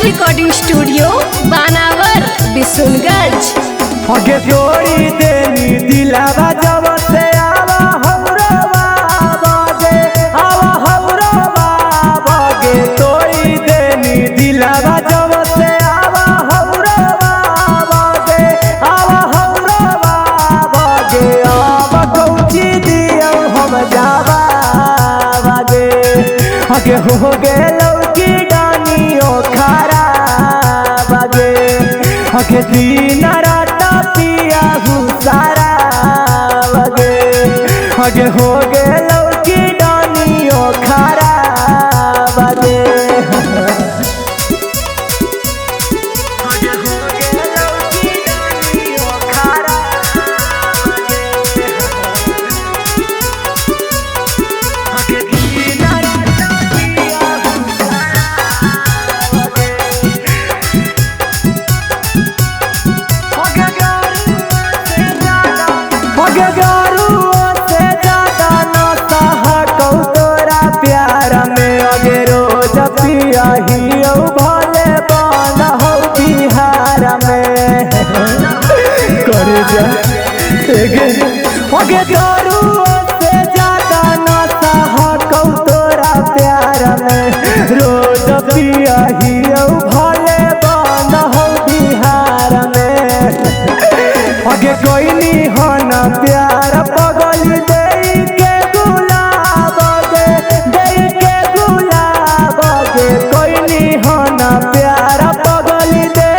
Recording studio बानावर बिशुनगंज। आगे जोड़ी देनी दिलावा जब से आवा हमरो बाबा गे तोड़ी देनी दिलावा जब से आवा हमरो बाबा गे आवा कौची दियो हम जावा गे आगे हो गेलो की डानियो खारा बागे आगे दिन रात पिया सारा बगे आगे हो गेलो की डानियो खारा बगे भले बन हो बिहार में कर आगे दारू से ज्यादा नशा हकौ तोरा प्यार में रोज पियाही भले बन हो बिहार में आगे कोई नहीं हन प्यार पगल दे के गुलाब गे कोई नहीं हन प्यार पगल दे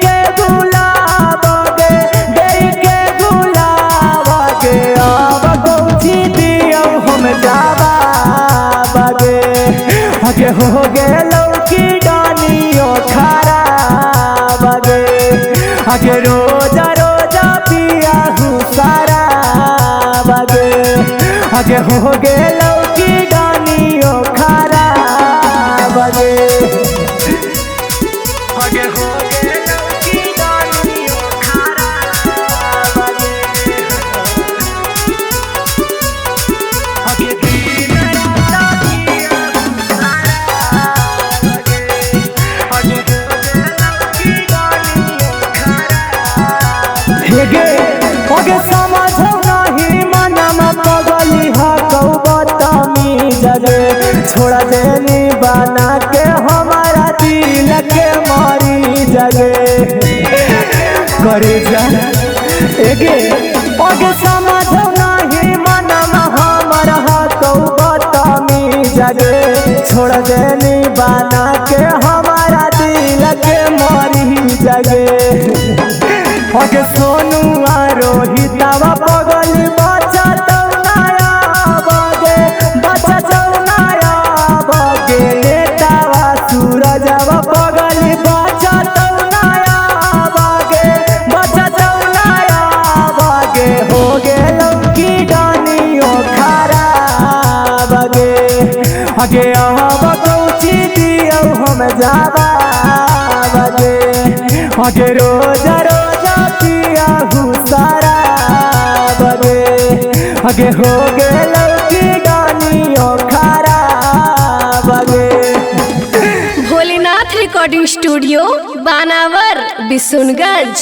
के गुलाब गे अब कौची दियो हम जावा बगे आगे हो गेलो की डानियो खारा बगे आगे रोजा पिया सारा बगे आगे हो गेलो की डानियो खारा बगे आगे हो गेलो की डानियो खारा बगे आगे दिन रात पिया सारा बगे आगे हो गेलो की डानियो खारा हेगे आगे समझो नहीं मनम पगली हकौ बतमी जगे छोड़ा देनी बना के हमारा दिल के मारी जगे करे जा एगे आगे समझो नहीं मनम हमारा हकौ बतमी जगे छोड़ देनी बना के हमारा दिल के मारी जगे आगे सोनू रोहितवा पगल बच्चा चौनाया बगे नेतावा सूरजवा पगल बच्चा चौनाया बगे हो गेलो की डानियो खारा बगे आगे अब कौची दियो हम जावा बगे आगे रोजा पिया सारा बगे आगे हो गेलो की डानियो खारा बगे। भोलेनाथ रिकॉर्डिंग स्टूडियो बानावर बिशुनगंज।